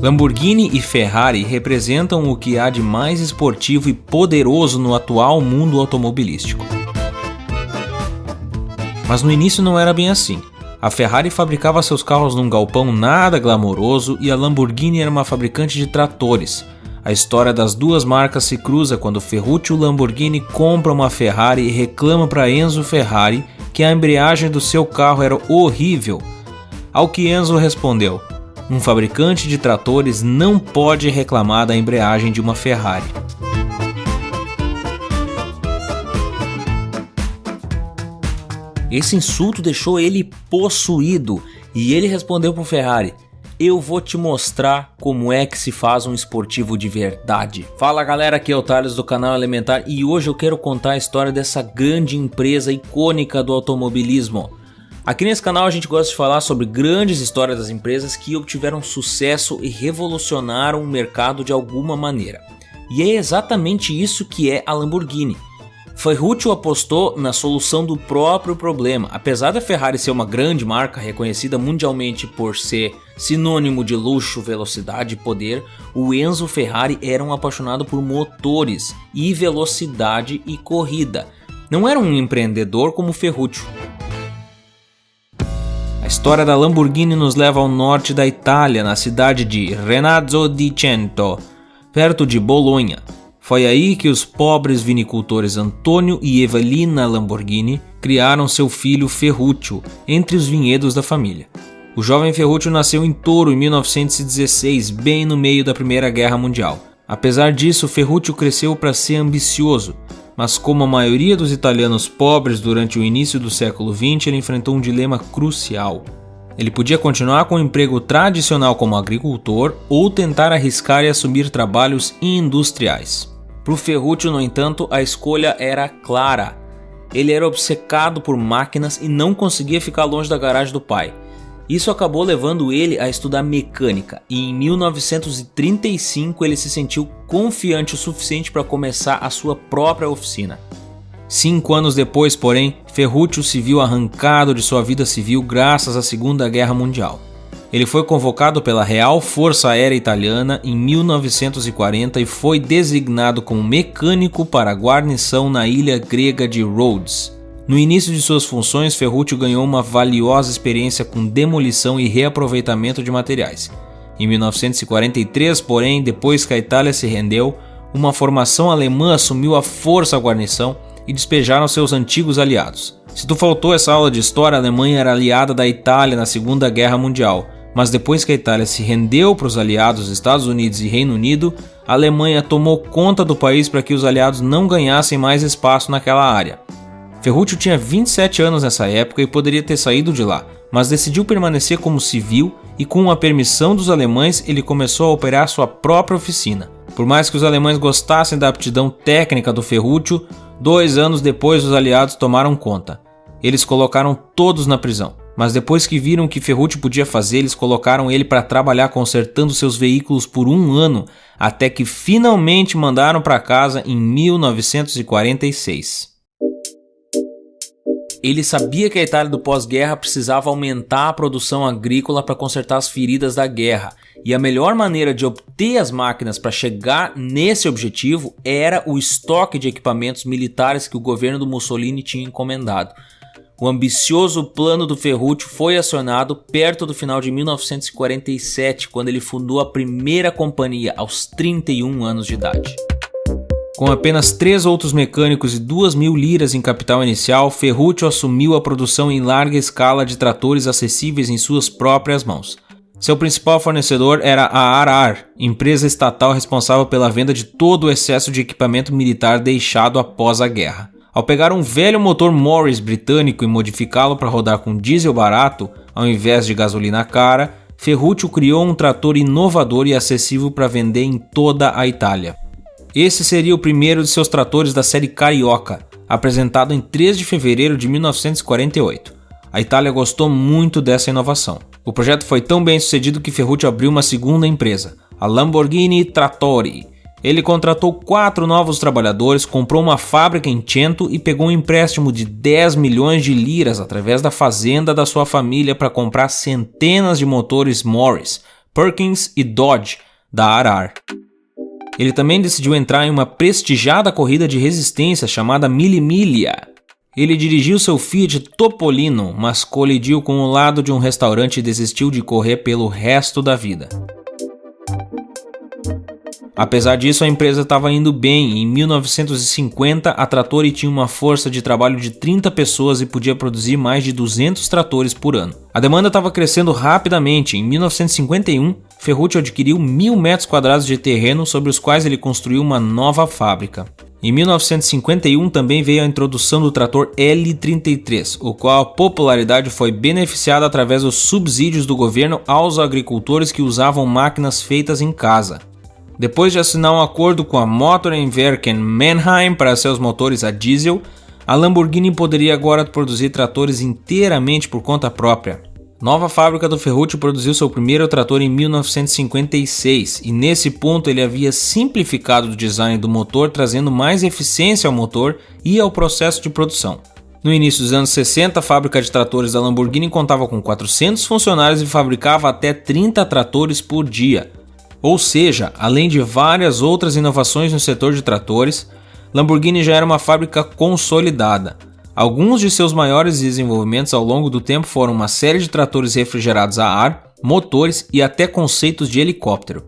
Lamborghini e Ferrari representam o que há de mais esportivo e poderoso no atual mundo automobilístico. Mas no início não era bem assim. A Ferrari fabricava seus carros num galpão nada glamouroso e a Lamborghini era uma fabricante de tratores. A história das duas marcas se cruza quando Ferruccio Lamborghini compra uma Ferrari e reclama para Enzo Ferrari que a embreagem do seu carro era horrível. Ao que Enzo respondeu: um fabricante de tratores não pode reclamar da embreagem de uma Ferrari. Esse insulto deixou ele possuído e ele respondeu para o Ferrari: eu vou te mostrar como é que se faz um esportivo de verdade. Fala galera, aqui é o Thales do canal Elementar e hoje eu quero contar a história dessa grande empresa icônica do automobilismo. Aqui nesse canal a gente gosta de falar sobre grandes histórias das empresas que obtiveram sucesso e revolucionaram o mercado de alguma maneira. E é exatamente isso que é a Lamborghini. Ferruccio apostou na solução do próprio problema. Apesar da Ferrari ser uma grande marca reconhecida mundialmente por ser sinônimo de luxo, velocidade e poder, o Enzo Ferrari era um apaixonado por motores e velocidade e corrida. Não era um empreendedor como Ferruccio. A história da Lamborghini nos leva ao norte da Itália, na cidade de Renazzo di Cento, perto de Bolonha. Foi aí que os pobres vinicultores Antônio e Evelina Lamborghini criaram seu filho Ferruccio entre os vinhedos da família. O jovem Ferruccio nasceu em Toro em 1916, bem no meio da Primeira Guerra Mundial. Apesar disso, Ferruccio cresceu para ser ambicioso, mas como a maioria dos italianos pobres durante o início do século XX, ele enfrentou um dilema crucial. Ele podia continuar com o emprego tradicional como agricultor ou tentar arriscar e assumir trabalhos industriais. Para o Ferruccio, no entanto, a escolha era clara. Ele era obcecado por máquinas e não conseguia ficar longe da garagem do pai. Isso acabou levando ele a estudar mecânica e em 1935 ele se sentiu confiante o suficiente para começar a sua própria oficina. 5 anos depois, porém, Ferruccio se viu arrancado de sua vida civil graças à Segunda Guerra Mundial. Ele foi convocado pela Real Força Aérea Italiana em 1940 e foi designado como mecânico para a guarnição na ilha grega de Rhodes. No início de suas funções, Ferruccio ganhou uma valiosa experiência com demolição e reaproveitamento de materiais. Em 1943, porém, depois que a Itália se rendeu, uma formação alemã assumiu à força a guarnição e despejaram seus antigos aliados. Se tu faltou essa aula de história, a Alemanha era aliada da Itália na Segunda Guerra Mundial, mas depois que a Itália se rendeu para os aliados Estados Unidos e Reino Unido, a Alemanha tomou conta do país para que os aliados não ganhassem mais espaço naquela área. Ferruccio tinha 27 anos nessa época e poderia ter saído de lá, mas decidiu permanecer como civil e com a permissão dos alemães ele começou a operar sua própria oficina. Por mais que os alemães gostassem da aptidão técnica do Ferruccio, 2 anos depois os aliados tomaram conta. Eles colocaram todos na prisão, mas depois que viram o que Ferruccio podia fazer, eles colocaram ele para trabalhar consertando seus veículos por 1 ano, até que finalmente mandaram para casa em 1946. Ele sabia que a Itália do pós-guerra precisava aumentar a produção agrícola para consertar as feridas da guerra, e a melhor maneira de obter as máquinas para chegar nesse objetivo era o estoque de equipamentos militares que o governo do Mussolini tinha encomendado. O ambicioso plano do Ferruccio foi acionado perto do final de 1947, quando ele fundou a primeira companhia aos 31 anos de idade. Com apenas 3 outros mecânicos e 2.000 liras em capital inicial, Ferruccio assumiu a produção em larga escala de tratores acessíveis em suas próprias mãos. Seu principal fornecedor era a Arar, empresa estatal responsável pela venda de todo o excesso de equipamento militar deixado após a guerra. Ao pegar um velho motor Morris britânico e modificá-lo para rodar com diesel barato, ao invés de gasolina cara, Ferruccio criou um trator inovador e acessível para vender em toda a Itália. Esse seria o primeiro de seus tratores da série Carioca, apresentado em 3 de fevereiro de 1948. A Itália gostou muito dessa inovação. O projeto foi tão bem sucedido que Ferruccio abriu uma segunda empresa, a Lamborghini Trattori. Ele contratou 4 novos trabalhadores, comprou uma fábrica em Cento e pegou um empréstimo de 10 milhões de liras através da fazenda da sua família para comprar centenas de motores Morris, Perkins e Dodge, da Arar. Ele também decidiu entrar em uma prestigiada corrida de resistência chamada Mille Miglia. Ele dirigiu seu Fiat Topolino, mas colidiu com o lado de um restaurante e desistiu de correr pelo resto da vida. Apesar disso, a empresa estava indo bem. Em 1950, a Trattori tinha uma força de trabalho de 30 pessoas e podia produzir mais de 200 tratores por ano. A demanda estava crescendo rapidamente. Em 1951, Ferruccio adquiriu 1.000 metros quadrados de terreno sobre os quais ele construiu uma nova fábrica. Em 1951 também veio a introdução do trator L33, o qual a popularidade foi beneficiada através dos subsídios do governo aos agricultores que usavam máquinas feitas em casa. Depois de assinar um acordo com a Motorenwerken Mannheim para seus motores a diesel, a Lamborghini poderia agora produzir tratores inteiramente por conta própria. Nova fábrica do Ferruccio produziu seu primeiro trator em 1956 e nesse ponto ele havia simplificado o design do motor, trazendo mais eficiência ao motor e ao processo de produção. No início dos anos 60, a fábrica de tratores da Lamborghini contava com 400 funcionários e fabricava até 30 tratores por dia. Ou seja, além de várias outras inovações no setor de tratores, Lamborghini já era uma fábrica consolidada. Alguns de seus maiores desenvolvimentos ao longo do tempo foram uma série de tratores refrigerados a ar, motores e até conceitos de helicóptero.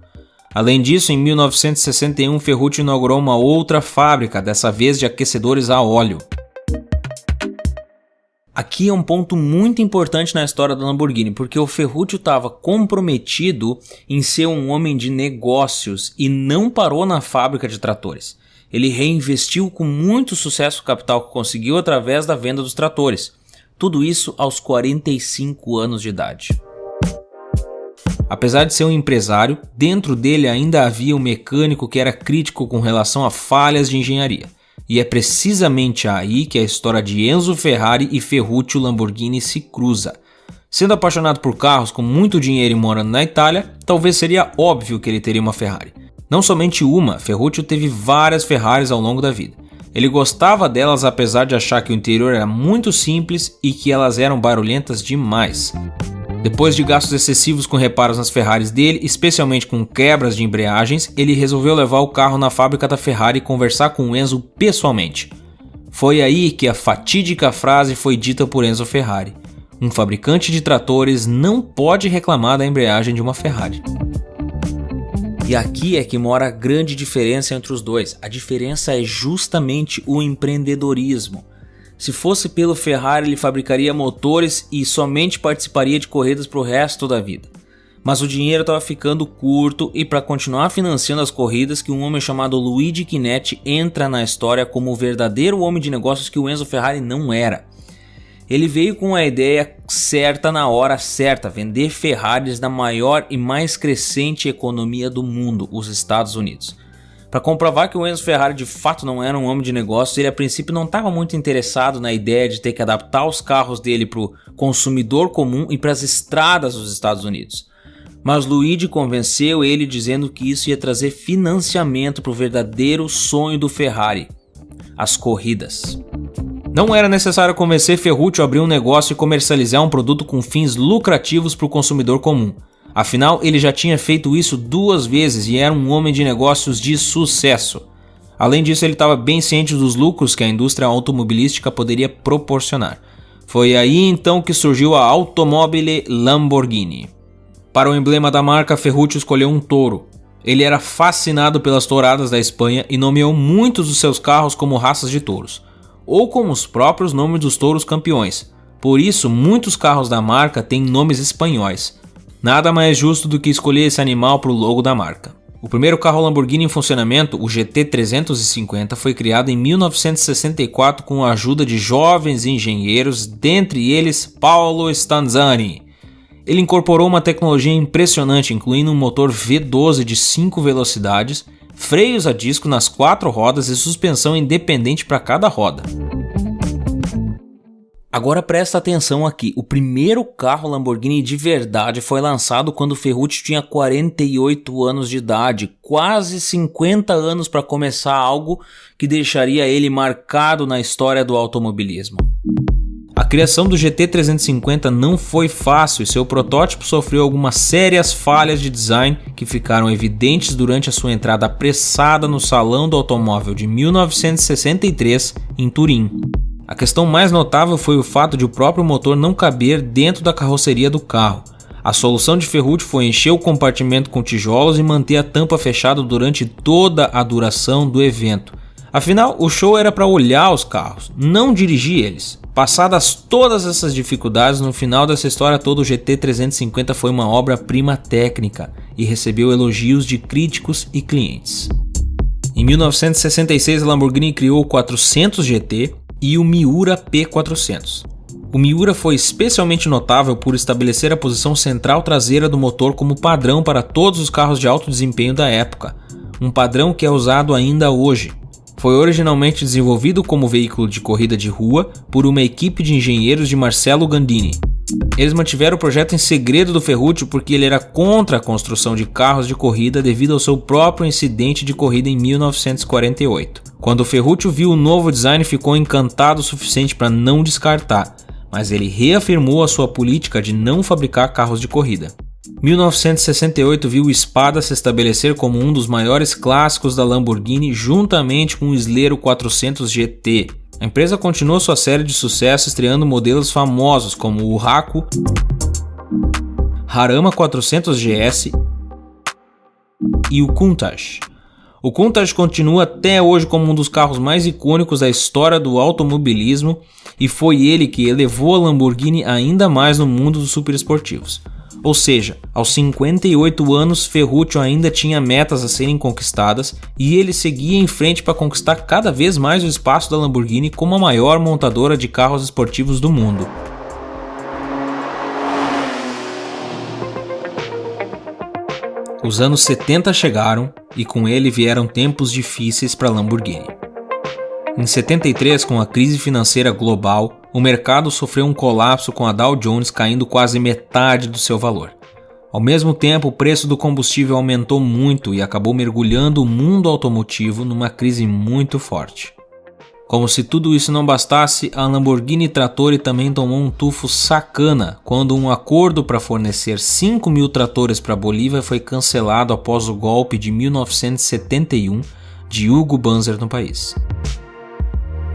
Além disso, em 1961, Ferruccio inaugurou uma outra fábrica, dessa vez de aquecedores a óleo. Aqui é um ponto muito importante na história da Lamborghini, porque o Ferruccio estava comprometido em ser um homem de negócios e não parou na fábrica de tratores. Ele reinvestiu com muito sucesso o capital que conseguiu através da venda dos tratores. Tudo isso aos 45 anos de idade. Apesar de ser um empresário, dentro dele ainda havia um mecânico que era crítico com relação a falhas de engenharia. E é precisamente aí que a história de Enzo Ferrari e Ferruccio Lamborghini se cruza. Sendo apaixonado por carros com muito dinheiro e morando na Itália, talvez seria óbvio que ele teria uma Ferrari. Não somente uma, Ferruccio teve várias Ferraris ao longo da vida. Ele gostava delas apesar de achar que o interior era muito simples e que elas eram barulhentas demais. Depois de gastos excessivos com reparos nas Ferraris dele, especialmente com quebras de embreagens, ele resolveu levar o carro na fábrica da Ferrari e conversar com o Enzo pessoalmente. Foi aí que a fatídica frase foi dita por Enzo Ferrari: um fabricante de tratores não pode reclamar da embreagem de uma Ferrari. E aqui é que mora a grande diferença entre os dois. A diferença é justamente o empreendedorismo. Se fosse pelo Ferrari, ele fabricaria motores e somente participaria de corridas para o resto da vida. Mas o dinheiro estava ficando curto e para continuar financiando as corridas que um homem chamado Luigi Chinetti entra na história como o verdadeiro homem de negócios que o Enzo Ferrari não era. Ele veio com a ideia certa na hora certa, vender Ferraris na maior e mais crescente economia do mundo, os Estados Unidos. Para comprovar que o Enzo Ferrari de fato não era um homem de negócios, ele a princípio não estava muito interessado na ideia de ter que adaptar os carros dele para o consumidor comum e para as estradas dos Estados Unidos. Mas Luigi convenceu ele dizendo que isso ia trazer financiamento para o verdadeiro sonho do Ferrari: as corridas. Não era necessário convencer Ferruccio a abrir um negócio e comercializar um produto com fins lucrativos para o consumidor comum. Afinal, ele já tinha feito isso 2 vezes e era um homem de negócios de sucesso. Além disso, ele estava bem ciente dos lucros que a indústria automobilística poderia proporcionar. Foi aí então que surgiu a Automobile Lamborghini. Para o emblema da marca, Ferruccio escolheu um touro. Ele era fascinado pelas touradas da Espanha e nomeou muitos dos seus carros como raças de touros, ou como os próprios nomes dos touros campeões. Por isso, muitos carros da marca têm nomes espanhóis. Nada mais justo do que escolher esse animal para o logo da marca. O primeiro carro Lamborghini em funcionamento, o GT350, foi criado em 1964 com a ajuda de jovens engenheiros, dentre eles Paolo Stanzani. Ele incorporou uma tecnologia impressionante, incluindo um motor V12 de 5 velocidades, freios a disco nas 4 rodas e suspensão independente para cada roda. Agora presta atenção aqui, o primeiro carro Lamborghini de verdade foi lançado quando Ferruccio tinha 48 anos de idade, quase 50 anos para começar algo que deixaria ele marcado na história do automobilismo. A criação do GT350 não foi fácil e seu protótipo sofreu algumas sérias falhas de design que ficaram evidentes durante a sua entrada apressada no Salão do Automóvel de 1963 em Turim. A questão mais notável foi o fato de o próprio motor não caber dentro da carroceria do carro. A solução de Ferruccio foi encher o compartimento com tijolos e manter a tampa fechada durante toda a duração do evento. Afinal, o show era para olhar os carros, não dirigir eles. Passadas todas essas dificuldades, no final dessa história toda o GT350 foi uma obra-prima técnica e recebeu elogios de críticos e clientes. Em 1966, a Lamborghini criou o 400 GT e o Miura P400. O Miura foi especialmente notável por estabelecer a posição central traseira do motor como padrão para todos os carros de alto desempenho da época, um padrão que é usado ainda hoje. Foi originalmente desenvolvido como veículo de corrida de rua por uma equipe de engenheiros de Marcello Gandini. Eles mantiveram o projeto em segredo do Ferruccio porque ele era contra a construção de carros de corrida devido ao seu próprio incidente de corrida em 1948. Quando o Ferruccio viu o novo design, ficou encantado o suficiente para não descartar, mas ele reafirmou a sua política de não fabricar carros de corrida. 1968 viu o Spada se estabelecer como um dos maiores clássicos da Lamborghini juntamente com o Slero 400 GT. A empresa continuou sua série de sucesso estreando modelos famosos como o Huracan, Jarama 400 GS e o Countach. O Countach continua até hoje como um dos carros mais icônicos da história do automobilismo e foi ele que elevou a Lamborghini ainda mais no mundo dos superesportivos. Ou seja, aos 58 anos, Ferruccio ainda tinha metas a serem conquistadas e ele seguia em frente para conquistar cada vez mais o espaço da Lamborghini como a maior montadora de carros esportivos do mundo. Os anos 70 chegaram e com ele vieram tempos difíceis para a Lamborghini. Em 73, com a crise financeira global, o mercado sofreu um colapso com a Dow Jones caindo quase metade do seu valor. Ao mesmo tempo, o preço do combustível aumentou muito e acabou mergulhando o mundo automotivo numa crise muito forte. Como se tudo isso não bastasse, a Lamborghini Trattore também tomou um tufo sacana quando um acordo para fornecer 5.000 tratores para a Bolívia foi cancelado após o golpe de 1971 de Hugo Banzer no país.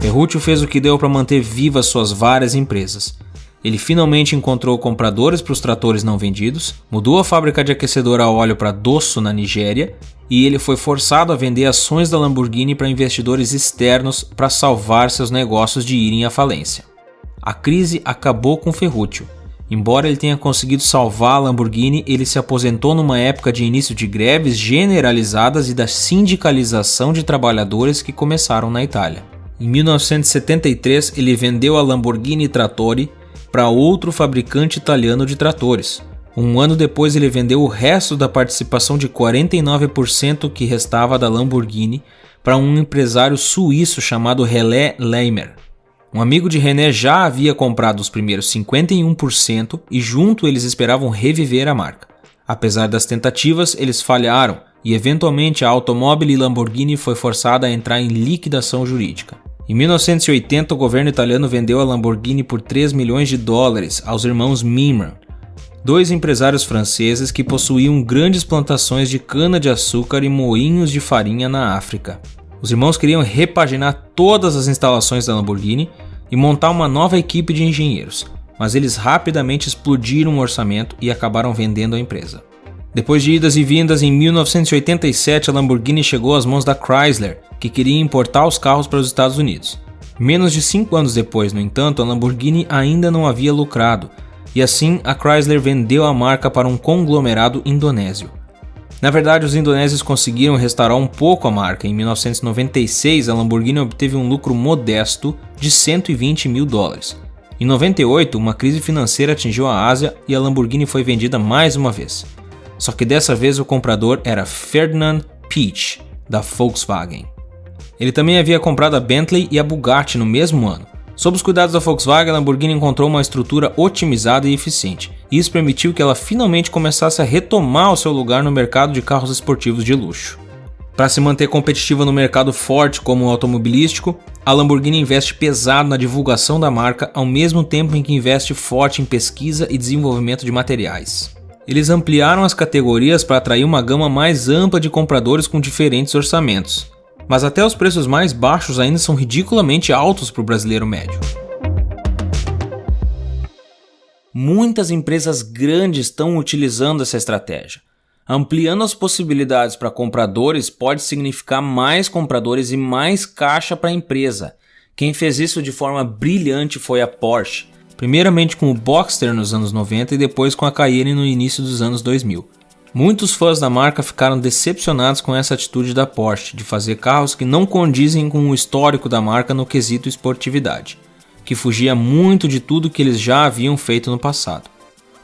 Ferruccio fez o que deu para manter vivas suas várias empresas. Ele finalmente encontrou compradores para os tratores não vendidos, mudou a fábrica de aquecedor a óleo para Dosso na Nigéria e ele foi forçado a vender ações da Lamborghini para investidores externos para salvar seus negócios de irem à falência. A crise acabou com Ferruccio. Embora ele tenha conseguido salvar a Lamborghini, ele se aposentou numa época de início de greves generalizadas e da sindicalização de trabalhadores que começaram na Itália. Em 1973, ele vendeu a Lamborghini Trattore para outro fabricante italiano de tratores. Um ano depois, ele vendeu o resto da participação de 49% que restava da Lamborghini para um empresário suíço chamado René Leimer. Um amigo de René já havia comprado os primeiros 51% e junto eles esperavam reviver a marca. Apesar das tentativas, eles falharam e eventualmente a Automobile Lamborghini foi forçada a entrar em liquidação jurídica. Em 1980, o governo italiano vendeu a Lamborghini por 3 milhões de dólares aos irmãos Mimran, dois empresários franceses que possuíam grandes plantações de cana-de-açúcar e moinhos de farinha na África. Os irmãos queriam repaginar todas as instalações da Lamborghini e montar uma nova equipe de engenheiros, mas eles rapidamente explodiram o orçamento e acabaram vendendo a empresa. Depois de idas e vindas, em 1987 a Lamborghini chegou às mãos da Chrysler, que queria importar os carros para os Estados Unidos. Menos de 5 anos depois, no entanto, a Lamborghini ainda não havia lucrado, e assim a Chrysler vendeu a marca para um conglomerado indonésio. Na verdade, os indonésios conseguiram restaurar um pouco a marca. Em 1996, a Lamborghini obteve um lucro modesto de 120 mil dólares. Em 98, uma crise financeira atingiu a Ásia e a Lamborghini foi vendida mais uma vez. Só que dessa vez o comprador era Ferdinand Piëch, da Volkswagen. Ele também havia comprado a Bentley e a Bugatti no mesmo ano. Sob os cuidados da Volkswagen, a Lamborghini encontrou uma estrutura otimizada e eficiente, e isso permitiu que ela finalmente começasse a retomar o seu lugar no mercado de carros esportivos de luxo. Para se manter competitiva no mercado forte como o automobilístico, a Lamborghini investe pesado na divulgação da marca ao mesmo tempo em que investe forte em pesquisa e desenvolvimento de materiais. Eles ampliaram as categorias para atrair uma gama mais ampla de compradores com diferentes orçamentos, mas até os preços mais baixos ainda são ridiculamente altos para o brasileiro médio. Muitas empresas grandes estão utilizando essa estratégia. Ampliando as possibilidades para compradores pode significar mais compradores e mais caixa para a empresa. Quem fez isso de forma brilhante foi a Porsche, primeiramente com o Boxster nos anos 90 e depois com a Cayenne no início dos anos 2000. Muitos fãs da marca ficaram decepcionados com essa atitude da Porsche de fazer carros que não condizem com o histórico da marca no quesito esportividade, que fugia muito de tudo que eles já haviam feito no passado.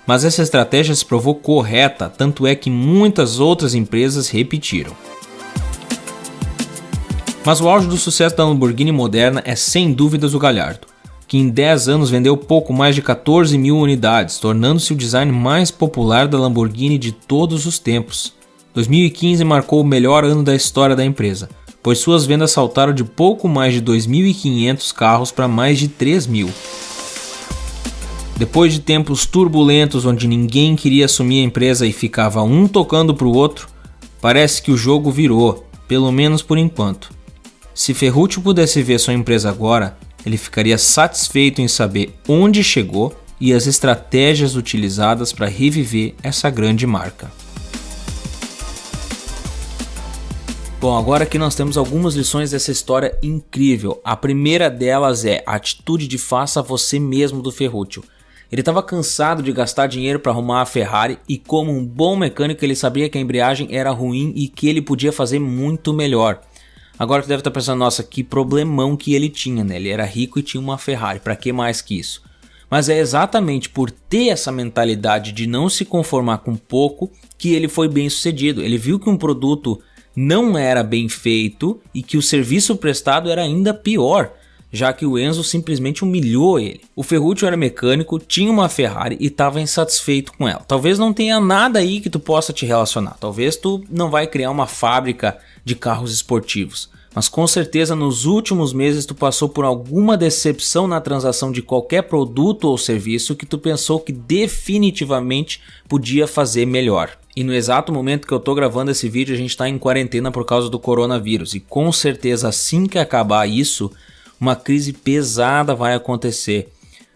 Mas essa estratégia se provou correta, tanto é que muitas outras empresas repetiram. Mas o auge do sucesso da Lamborghini moderna é sem dúvidas o Gallardo, que em 10 anos vendeu pouco mais de 14 mil unidades, tornando-se o design mais popular da Lamborghini de todos os tempos. 2015 marcou o melhor ano da história da empresa, pois suas vendas saltaram de pouco mais de 2.500 carros para mais de 3.000. Depois de tempos turbulentos onde ninguém queria assumir a empresa e ficava um tocando para o outro, parece que o jogo virou, pelo menos por enquanto. Se Ferruccio pudesse ver sua empresa agora, ele ficaria satisfeito em saber onde chegou e as estratégias utilizadas para reviver essa grande marca. Bom, agora que nós temos algumas lições dessa história incrível. A primeira delas é a atitude de faça você mesmo do Ferruccio. Ele estava cansado de gastar dinheiro para arrumar a Ferrari e, como um bom mecânico, ele sabia que a embreagem era ruim e que ele podia fazer muito melhor. Agora tu deve estar pensando, nossa, que problemão que ele tinha, né? Ele era rico e tinha uma Ferrari, para que mais que isso? Mas é exatamente por ter essa mentalidade de não se conformar com pouco que ele foi bem sucedido. Ele viu que um produto não era bem feito e que o serviço prestado era ainda pior, já que o Enzo simplesmente humilhou ele. O Ferruccio era mecânico, tinha uma Ferrari e estava insatisfeito com ela. Talvez não tenha nada aí que tu possa te relacionar, talvez tu não vai criar uma fábrica de carros esportivos, mas com certeza nos últimos meses tu passou por alguma decepção na transação de qualquer produto ou serviço que tu pensou que definitivamente podia fazer melhor. E no exato momento que eu tô gravando esse vídeo a gente está em quarentena por causa do coronavírus e com certeza assim que acabar isso, uma crise pesada vai acontecer.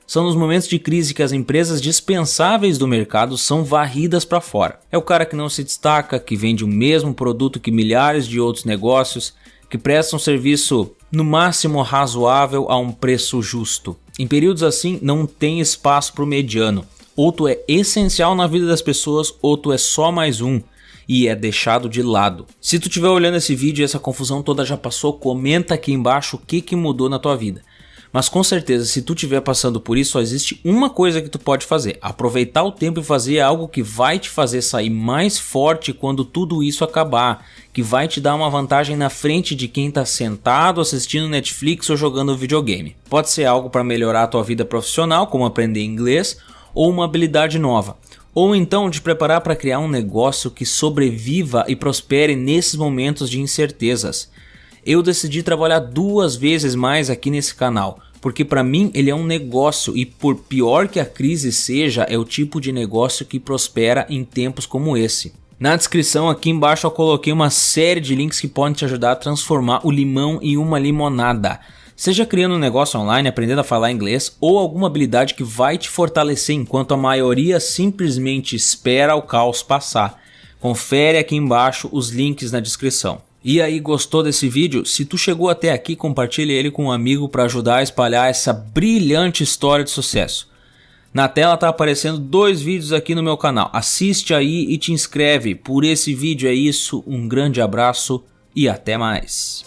São nos momentos de crise que as empresas dispensáveis do mercado são varridas para fora. É o cara que não se destaca, que vende o mesmo produto que milhares de outros negócios, que presta um serviço no máximo razoável a um preço justo. Em períodos assim não tem espaço para o mediano. Ou tu é essencial na vida das pessoas ou tu é só mais um e é deixado de lado. Se tu estiver olhando esse vídeo e essa confusão toda já passou, comenta aqui embaixo o que mudou na tua vida. Mas com certeza, se tu estiver passando por isso, só existe uma coisa que tu pode fazer: aproveitar o tempo e fazer algo que vai te fazer sair mais forte quando tudo isso acabar, que vai te dar uma vantagem na frente de quem está sentado assistindo Netflix ou jogando videogame. Pode ser algo para melhorar a tua vida profissional, como aprender inglês, ou uma habilidade nova. Ou então te preparar para criar um negócio que sobreviva e prospere nesses momentos de incertezas. Eu decidi trabalhar 2 vezes mais aqui nesse canal, porque para mim ele é um negócio e por pior que a crise seja, é o tipo de negócio que prospera em tempos como esse. Na descrição aqui embaixo eu coloquei uma série de links que podem te ajudar a transformar o limão em uma limonada. Seja criando um negócio online, aprendendo a falar inglês ou alguma habilidade que vai te fortalecer enquanto a maioria simplesmente espera o caos passar. Confere aqui embaixo os links na descrição. E aí, gostou desse vídeo? Se tu chegou até aqui, compartilhe ele com um amigo para ajudar a espalhar essa brilhante história de sucesso. Na tela tá aparecendo 2 vídeos aqui no meu canal. Assiste aí e te inscreve. Por esse vídeo é isso, um grande abraço e até mais.